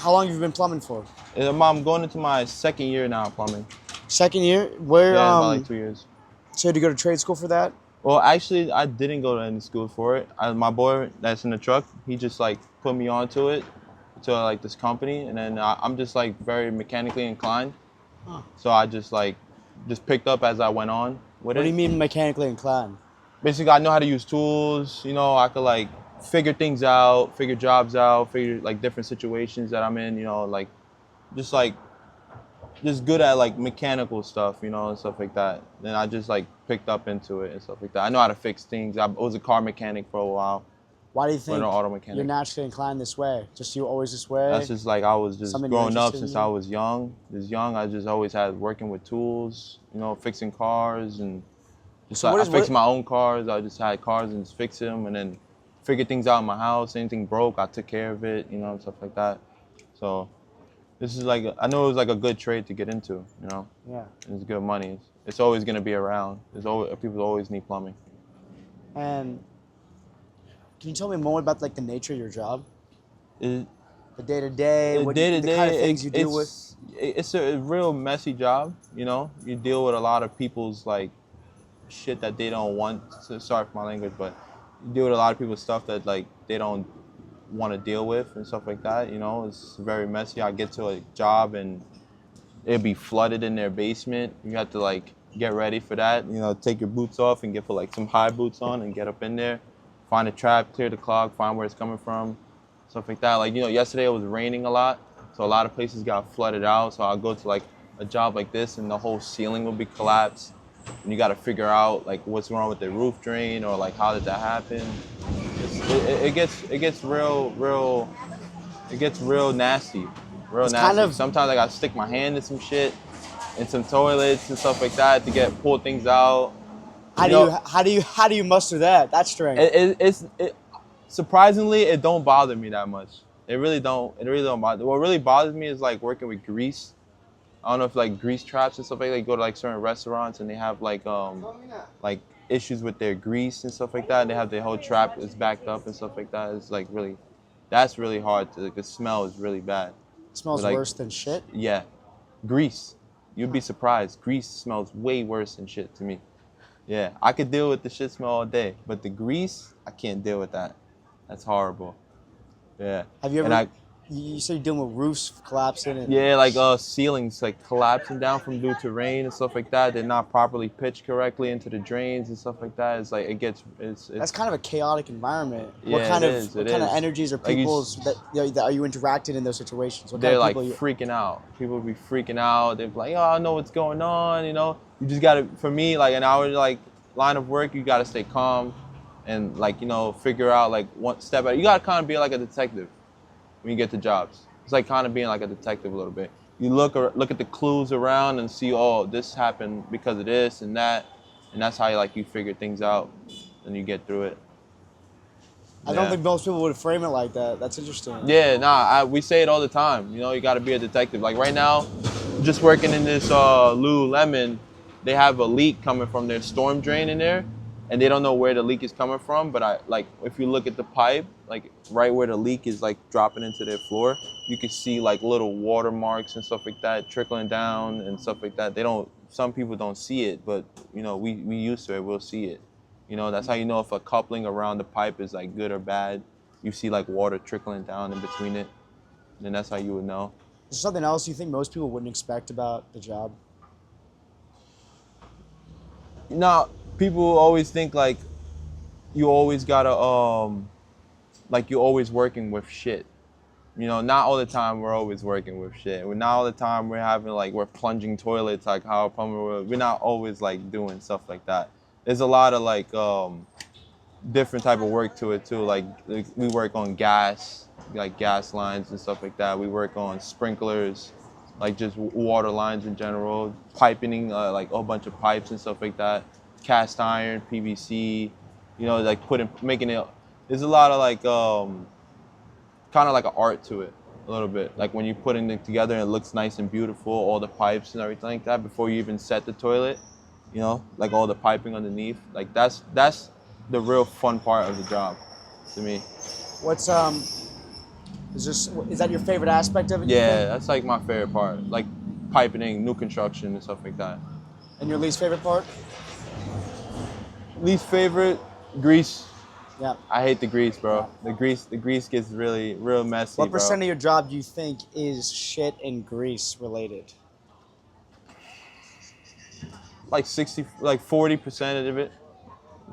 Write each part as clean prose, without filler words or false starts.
How long have you been plumbing for? I'm going into my second year now plumbing. Second year? Where? Yeah, about like 2 years. So you had to go to trade school for that? Well, actually, I didn't go to any school for it. My boy that's in the truck, he just like put me onto it, to like this company, and then I'm just like very mechanically inclined. Huh. So I just picked up as I went on with it. What do you mean mechanically inclined? Basically, I know how to use tools. You know, I could like figure things out, figure jobs out, figure like different situations that I'm in. You know, like just good at like mechanical stuff, you know, and stuff like that. Then I just like picked up into it and stuff like that. I know how to fix things. I was a car mechanic for a while. Why do you think an auto mechanic. you're naturally inclined this way? Just you always this way? That's just like I was just Something you're growing up interested since in? I was young. I just always had working with tools, you know, fixing cars and just So I fixed my own cars. I just had cars and just fix them and then figure things out in my house. Anything broke, I took care of it, you know, and stuff like that. So this is like I know it was like a good trade to get into, you know. Yeah. It's good money. It's always gonna be around. People always need plumbing. And can you tell me more about like the nature of your job? The day to day, the kind of things you deal with. It's a real messy job, you know. You deal with a lot of people's like shit that they don't want. So sorry for my language, but you deal with a lot of people's stuff that like they don't want to deal with and stuff like that. You know, it's very messy. I get to a job and it'd be flooded in their basement. You have to like get ready for that. You know, take your boots off and put like some high boots on and get up in there, find a trap, clear the clog, find where it's coming from, stuff like that. Like, you know, yesterday it was raining a lot, so a lot of places got flooded out. So I'll go to like a job like this and the whole ceiling will be collapsed. And you got to figure out like what's wrong with the roof drain or like how did that happen. It gets real nasty. Kind of, sometimes I gotta stick my hand in some shit, in some toilets and stuff like that to pull things out. How do you muster that? That's strange. Surprisingly, it don't bother me that much. It really don't bother. What really bothers me is like working with grease. I don't know if like grease traps and stuff like that. You go to like certain restaurants and they have like issues with their grease and stuff like that. They have their whole trap is backed up and stuff like that. It's like really, that's really hard. The smell is really bad. It smells like, worse than shit? Yeah. Grease. You'd be surprised. Grease smells way worse than shit to me. Yeah. I could deal with the shit smell all day, but the grease, I can't deal with that. That's horrible. Yeah. Have you ever... You said you're dealing with roofs collapsing and... Yeah, like ceilings like collapsing down from due to rain and stuff like that. They're not properly pitched correctly into the drains and stuff like that. It's like it's That's kind of a chaotic environment. Yeah, what kind of energies or people's that are you interacting in those situations? What they're kind of like freaking out. People be freaking out. They're like, oh, I know what's going on. You know, you just gotta. For me, like an hour like line of work, you gotta stay calm and like figure out like one step at. You gotta kind of be like a detective when you get to jobs. It's like kind of being like a detective a little bit. You look at the clues around and see, oh, this happened because of this and that, and that's how you figure things out and you get through it. I don't think most people would frame it like that. That's interesting. Yeah, nah, we say it all the time. You know, you got to be a detective. Like right now, just working in this Lululemon, they have a leak coming from their storm drain in there. And they don't know where the leak is coming from, but if you look at the pipe, like right where the leak is like dropping into their floor, you can see like little watermarks and stuff like that trickling down and stuff like that. Some people don't see it, but we used to it, we'll see it. That's how you know if a coupling around the pipe is like good or bad. You see like water trickling down in between it, and then that's how you would know. Is there something else you think most people wouldn't expect about the job? No. People always think like you always gotta like you're always working with shit. Not all the time we're always working with shit. Not all the time we're plunging toilets like how a plumber. We're not always like doing stuff like that. There's a lot of like different type of work to it too. Like we work on gas, like gas lines and stuff like that. We work on sprinklers, like just water lines in general, piping, like a whole bunch of pipes and stuff like that. Cast iron, PVC, like making it. There's a lot of like kind of like an art to it, a little bit. Like when you're putting it together and it looks nice and beautiful, all the pipes and everything like that before you even set the toilet, like all the piping underneath. Like that's the real fun part of the job to me. What's Is that your favorite aspect of it? You Yeah, think? that's like my favorite part. Like piping, new construction and stuff like that. And your least favorite part? Least favorite, grease. Yeah. I hate the grease, Yeah. bro. The grease gets really real messy, What bro. percent of your job do you think is shit and grease related? Like 60, like 40% of it.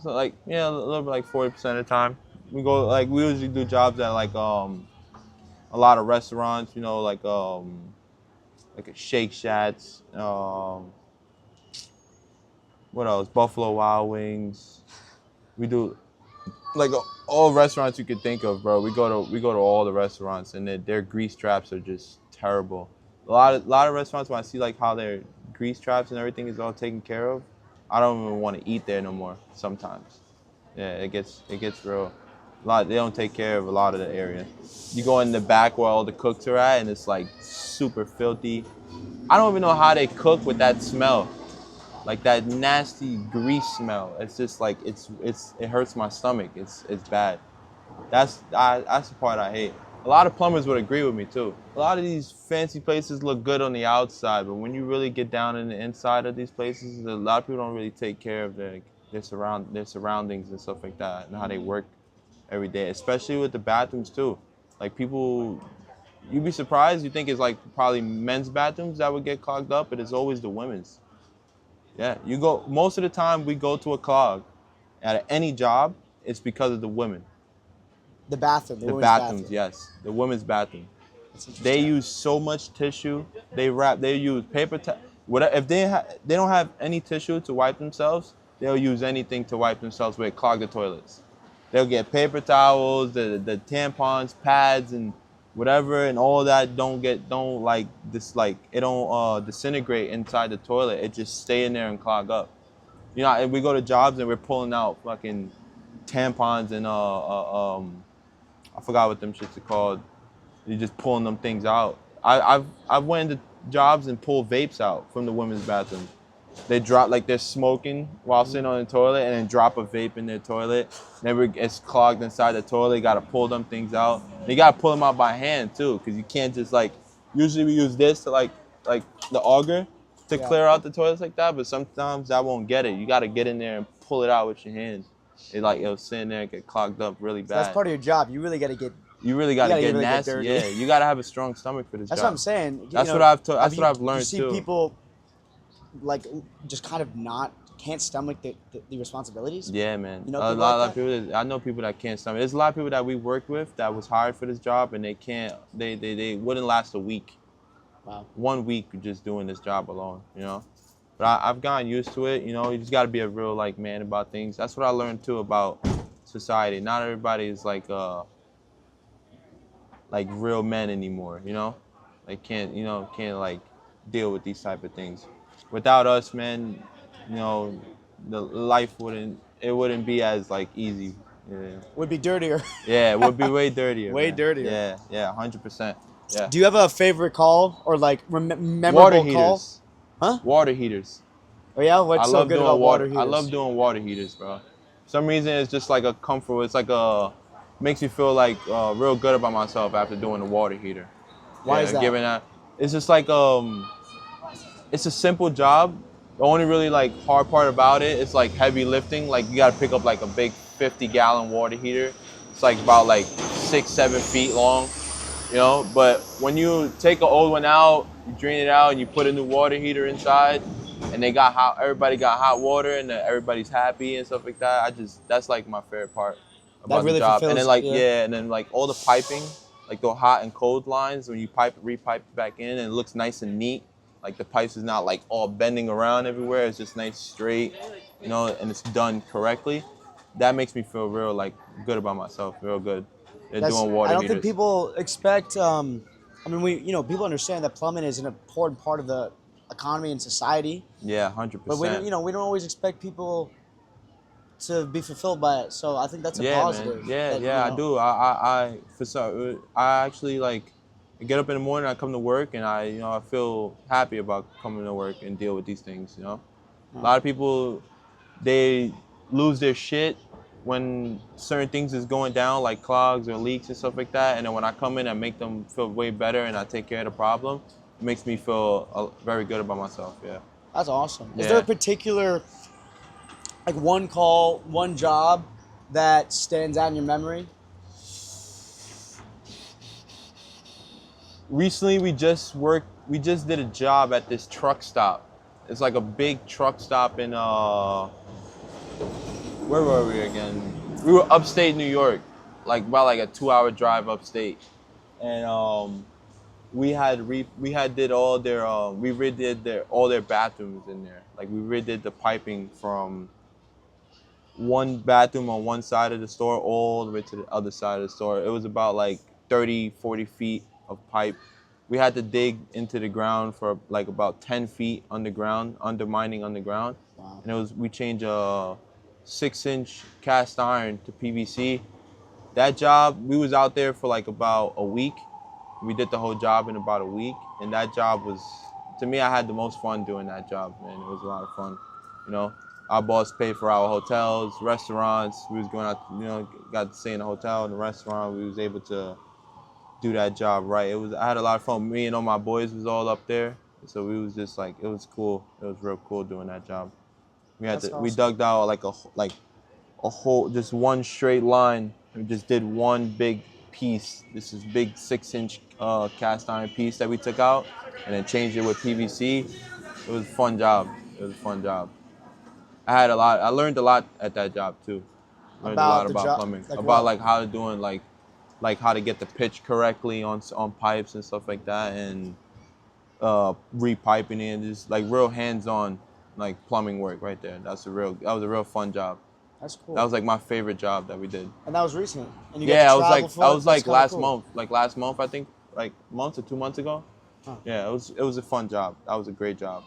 So like yeah, a little bit like 40% of the time. We usually do jobs at a lot of restaurants, you know, like a Shake Shacks, what else? Buffalo Wild Wings. We do like all restaurants you could think of, bro. We go to all the restaurants, and their grease traps are just terrible. A lot of restaurants, when I see like how their grease traps and everything is all taken care of, I don't even want to eat there no more. Sometimes, yeah, it gets real. They don't take care of a lot of the area. You go in the back where all the cooks are at, and it's like super filthy. I don't even know how they cook with that smell, like that nasty grease smell. It's just like it hurts my stomach. It's bad. That's the part I hate. A lot of plumbers would agree with me too. A lot of these fancy places look good on the outside, but when you really get down in the inside of these places, a lot of people don't really take care of their surroundings and stuff like that, and how they work every day, especially with the bathrooms too. Like people, you'd be surprised. You think it's like probably men's bathrooms that would get clogged up, but it's always the women's. Yeah, you go most of the time we go to a clog at any job, it's because of the women. The bathroom, the The women's bathrooms, bathroom. yes. The women's bathroom. That's They interesting. use so much tissue. They use paper whatever if they don't have any tissue to wipe themselves, they'll use anything to wipe themselves with, clog the toilets. They'll get paper towels, the tampons, pads and whatever, and all that don't like this, like it don't disintegrate inside the toilet. It just stay in there and clog up. You know, if we go to jobs and we're pulling out fucking tampons and I forgot what them shits are called. You're just pulling them things out. I've went into jobs and pulled vapes out from the women's bathroom. They drop like they're smoking while sitting on the toilet, and then drop a vape in their toilet. Never it's clogged inside the toilet. You gotta pull them things out. And you gotta pull them out by hand too, because you can't just like. Usually we use this to like the auger to Yeah. clear out the toilets like that, but sometimes that won't get it. You gotta get in there and pull it out with your hands. It'll sit in there and get clogged up really So that's bad. part of your job. You really got to get. You really You got to gotta get really get nasty. dirty. Yeah, you got to have a strong stomach for this That's job. what I'm saying. That's You what know, That's what I've You learned see too. people like just kind of not can't stomach the responsibilities. Yeah, man. You know, A people lot like of that. people. I know people that can't stomach. There's a lot of people that we worked with that was hired for this job, and they can't. They wouldn't last a week. Wow. 1 week just doing this job alone. You know. But I've gotten used to it. You know, you just got to be a real like man about things. That's what I learned too about society. Not everybody is like real men anymore, you know? They can't like deal with these type of things. Without us, man, you know, the life wouldn't be as like easy. Yeah. Would be dirtier. Yeah, it would be way dirtier, Way man. dirtier. Yeah, 100%. Yeah. Do you have a favorite call or like Water memorable call? heaters. Huh? Water heaters. Oh yeah. What's so good about water I heaters? love doing water heaters, bro. For some reason, it's just like a comfort. It's like makes me feel like real good about myself after doing the water heater. Why is that? Giving that. It's just like it's a simple job. The only really like hard part about it is like heavy lifting. Like you gotta pick up like a big 50-gallon water heater. It's like about like 6-7 feet long, you know. But when you take an old one out, you drain it out, and you put a new water heater inside, and everybody got hot water, and everybody's happy and stuff like that. That's like my favorite part That about the really job. And then fulfills. like Yeah. and then like all the piping, like the hot and cold lines when you repipe it back in, and it looks nice and neat. Like the pipes is not like all bending around everywhere. It's just nice straight, you know, and it's done correctly. That makes me feel real like good about myself, real good. They're doing water I don't heaters. think people expect. I mean, people understand that plumbing is an important part of the economy and society, Yeah, 100%. but we don't always expect people to be fulfilled by it. So I think that's a Yeah, positive. man. Yeah, that, yeah, I know, do. I actually like I get up in the morning, I come to work, and I feel happy about coming to work and deal with these things. You know, a lot of people they lose their shit when certain things is going down, like clogs or leaks and stuff like that, and then when I come in and make them feel way better and I take care of the problem, it makes me feel very good about myself. Yeah. That's awesome. Is there a Yeah. particular, like, one call, one job that stands out in your memory? Recently, we just did a job at this truck stop. It's like a big truck stop in where were we again? We were upstate New York, like about like a 2 hour drive upstate, and we had did all their we redid their all their bathrooms in there. Like we redid the piping from one bathroom on one side of the store all the way to the other side of the store. It was about like 30, 40 feet of pipe. We had to dig into the ground for like about 10 feet underground, undermining underground. Wow. And we changed a 6-inch cast iron to PVC. That job, we was out there for like about a week. We did the whole job in about a week. And that job was, to me, I had the most fun doing that job, man. It was a lot of fun, you know. Our boss paid for our hotels, restaurants. We was going out, you know, got to stay in the hotel and the restaurant. We was able to do that job right. I had a lot of fun. Me and all my boys was all up there, so we was just like, it was cool. It was real cool doing that job. That's We awesome. dug out like a whole, just one straight line. We just did one big piece. This is big 6-inch cast iron piece that we took out and then changed it with PVC. It was a fun job. It was a fun job. I learned a lot at that job too. Learned a About lot the about job, plumbing, like about what? like how to doing like how to get the pitch correctly on pipes and stuff like that, and repiping it, just like real hands-on like plumbing work right there. That was a real fun job. That's cool. That was like my favorite job that we did. And that was recent. And you got Yeah, to I was travel like for I it? was That's like kinda last cool. month, I think, like months or 2 months ago. Huh. Yeah, it was a fun job. That was a great job.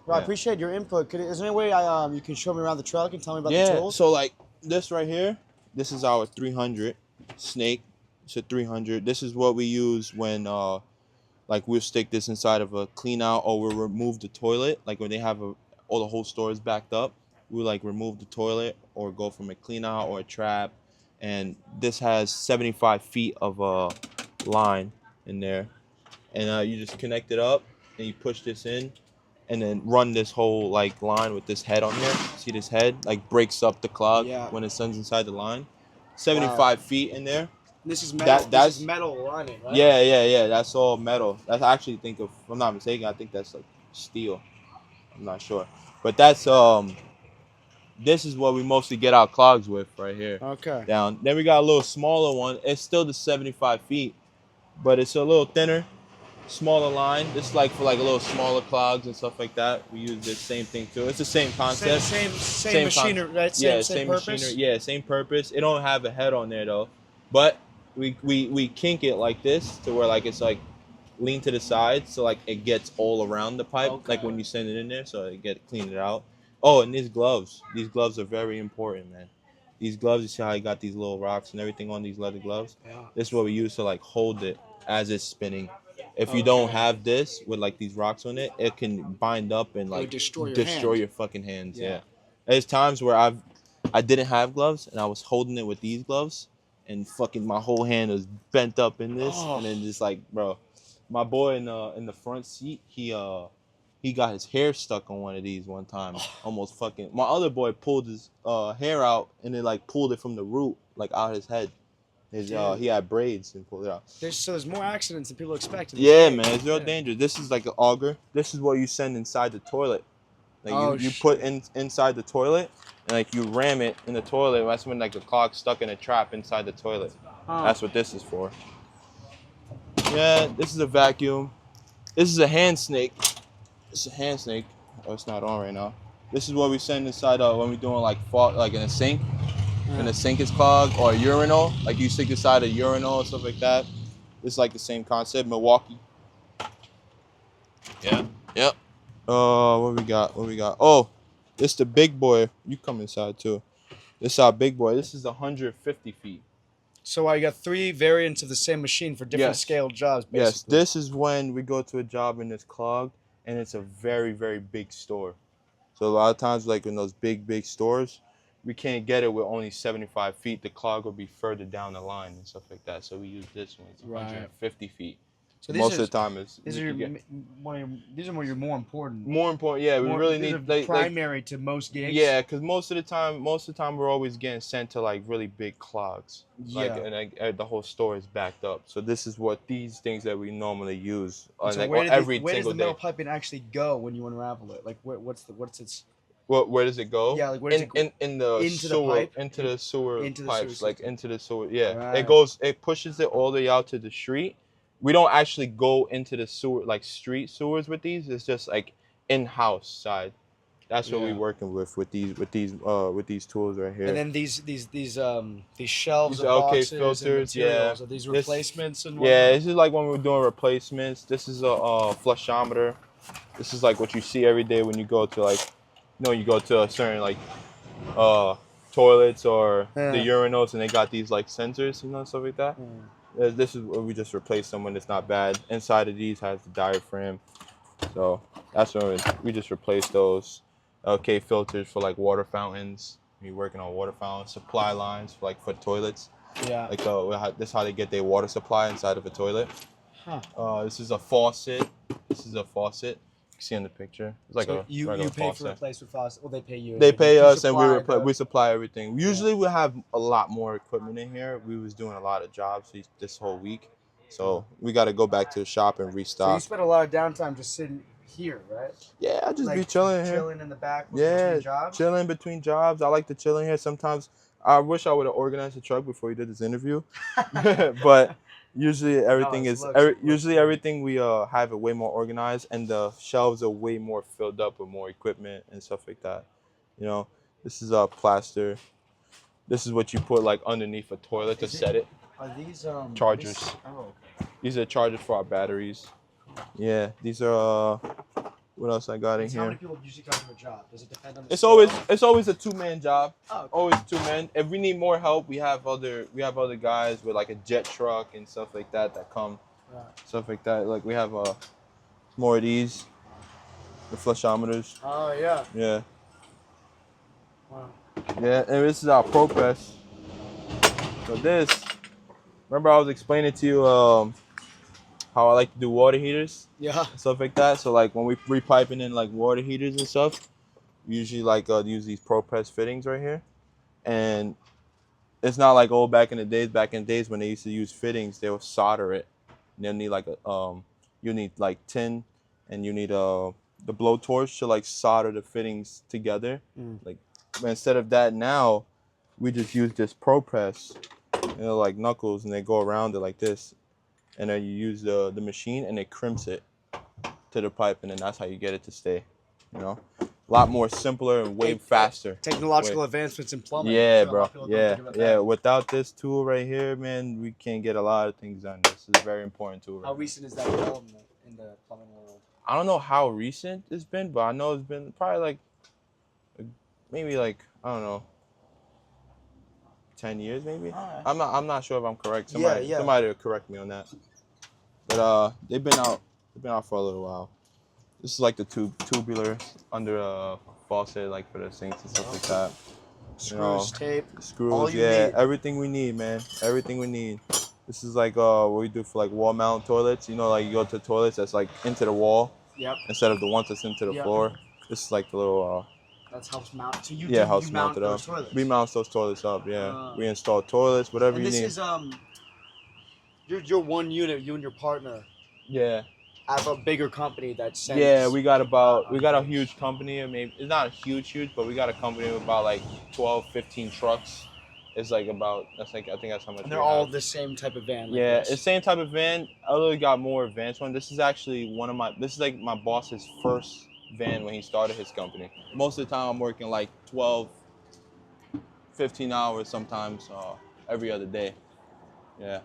Well, I Yeah. appreciate your input. Is there any way you can show me around the truck and tell me about the Yeah, tools? so like this right here, this is our 300 snake. It's a 300. This is what we use when like we'll stick this inside of a clean out or we'll remove the toilet. Like when they have all the whole store is backed up, we like remove the toilet or go from a clean out or a trap. And this has 75 feet of line in there. And you just connect it up and you push this in and then run this whole like line with this head on here. See this head like breaks up the clog Yeah. when it sends inside the line. Wow. 75 feet in there. This is metal. That's This is metal lining, right? yeah. That's all metal. That's I actually think if I'm not mistaken, I think that's like steel. I'm not sure, but that's this is what we mostly get our clogs with right here. Okay. Down. Then we got a little smaller one. It's still the 75 feet, but it's a little thinner, smaller line. This is like for like a little smaller clogs and stuff like that. We use this same thing too. It's the same concept. Same machinery, right? Same purpose? machinery. Yeah, same purpose. It don't have a head on there though, but we kink it like this to where like it's like lean to the side, so like it gets all around the pipe, Okay. like when you send it in there, so it get clean it out. Oh, and these gloves. These gloves are very important, man. These gloves, you see how I got these little rocks and everything on these leather gloves? Yeah. This is what we use to like hold it as it's spinning. If you don't have this with like these rocks on it, it can bind up and like destroy your destroy hand. your fucking hands. Yeah. Yeah. There's times where I didn't have gloves and I was holding it with these gloves and fucking my whole hand was bent up in this Oh. and then just like, bro, my boy in the front seat, he got his hair stuck on one of these one time. Almost fucking. My other boy pulled his hair out and then like pulled it from the root, like out his head. He had braids and pulled it out. There's more accidents than people expect. in this Yeah, game. man, it's real dangerous. This is like an auger. This is what you send inside the toilet. Like you put inside the toilet and like you ram it in the toilet. That's when like the clog's stuck in a trap inside the toilet. Huh. That's what this is for. Yeah, this is a vacuum. This is a hand snake. It's a hand snake. Oh, it's not on right now. This is what we send inside when we're doing like in a sink. When the sink is clogged or a urinal, like you stick inside a urinal and stuff like that. This is like the same concept. Milwaukee. Yeah. Yep. What we got? What we got? Oh, this the big boy. You come inside too. This is our big boy. This is 150 feet. So you got 3 variants of the same machine for different Yes. scaled jobs, basically. Yes, this is when we go to a job and it's clogged and it's a very, very big store. So a lot of times, like in those big stores, we can't get it with only 75 feet. The clog will be further down the line and stuff like that. So we use this one. It's 150 feet. So Most of the time, these are your more important. More important, yeah. We really these need are primary to most gigs. Yeah, because most of the time we're always getting sent to like really big clogs. Yeah. And the whole store is backed up. So this is what these things that we normally use. So where does the metal piping actually go when you unravel it? Like what's its? Where does it go? Yeah, like where does it go? In the into sewer, the pipe? into the sewer into the pipes, sewer like into the sewer. Yeah, Right. it pushes it all the way out to the street. We don't actually go into the sewer, like street sewers with these. It's just like in-house side. That's what we're working with these tools right here. And then these shelves, these of boxes filters, and materials. Are these replacements and whatnot? Yeah, this is like when we're doing replacements. This is a flushometer. This is like what you see every day when you go to like, you go to a certain like toilets or the urinals, and they got these like sensors, stuff like that. This is where we just replace them when it's not bad. Inside of these has the diaphragm, so that's when we just replace those. Okay, filters for like water fountains. We're working on water fountains, supply lines for toilets. Yeah. Like this is how they get their water supply inside of a toilet. Huh. This is a faucet. You can see in the picture. It's like you pay for replacement faucet. Well, they pay you. They pay us, and we supply everything. Usually we have a lot more equipment in here. We was doing a lot of jobs this whole week, so we got to go back to the shop and restock. So you spend a lot of downtime just sitting here, right? Yeah, I just be chilling here. Chilling in the back between jobs? Chilling between jobs. I like to chill in here. Sometimes I wish I would have organized the truck before we did this interview. But usually everything everything we have it way more organized, and the shelves are way more filled up with more equipment and stuff like that. This is plaster. This is what you put like underneath a toilet to set it. Are these chargers? Okay. These are chargers for our batteries. Yeah, these are what else I got in here? How many people usually come to a job? Does it depend on the It's always a 2-man job. Oh, okay. Always 2 men. If we need more help, we have other guys with like a jet truck and stuff like that come. Right. Stuff like that. Like we have more of these, the flushometers. Oh yeah. Yeah. Wow. Yeah, and this is our Pro Press. So remember I was explaining to you how I like to do water heaters, stuff like that. So like when we repiping in like water heaters and stuff, we usually like use these Pro Press fittings right here, and it's not like back in the days when they used to use fittings, they would solder it. And they'll need like you need like tin, and you need the blowtorch to like solder the fittings together. Like instead of that now, we just use this Pro Press, like knuckles, and they go around it like this. And then you use the machine, and it crimps it to the pipe, and then that's how you get it to stay. A lot more simpler and way faster. Technological advancements in plumbing. Yeah, bro. Yeah. Without this tool right here, man, we can't get a lot of things done. This is a very important tool. How recent is that development in the plumbing world? I don't know how recent it's been, but I know it's been probably like maybe like I don't know. 10 years maybe. Right. I'm not sure if I'm correct. Somebody will correct me on that. But they've been out for a little while. This is like the tubular under a faucet, like for the sinks and stuff like that. Screws, tape, screws, everything we need, man. Everything we need. This is like what we do for like wall mount toilets. Like you go to toilets that's like into the wall. Yep. Instead of the ones that's into the floor. This is like the little That's house mount. So you mount it up. Toilets. We mount those toilets up. Yeah, we install toilets, whatever you need. This is you're one unit. You and your partner. Yeah. Have a bigger company that sends. Yeah, we got a huge company. Maybe it's not huge, but we got a company with about like 12, 15 trucks. It's like I think that's how much. And they're all the same type of van. Yeah, it's the same type of van. I really got more advanced one. This is actually this is like my boss's first van when he started his company. Most of the time I'm working like 12, 15 hours sometimes every other day. Yeah.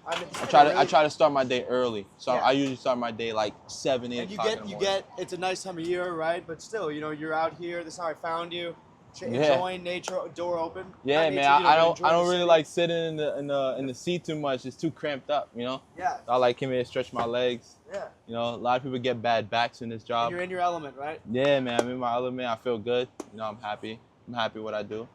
I try to start my day early. So I usually start my day like 7, 8 o'clock in the morning. It's a nice time of year, right? But still, you're out here. This is how I found you. Enjoying nature, door open. Yeah, man. I don't really like sitting in the seat too much. It's too cramped up, Yeah. I like coming here to stretch my legs. Yeah. A lot of people get bad backs in this job. And you're in your element, right? Yeah, man. I'm in my element. I feel good. I'm happy. I'm happy with what I do.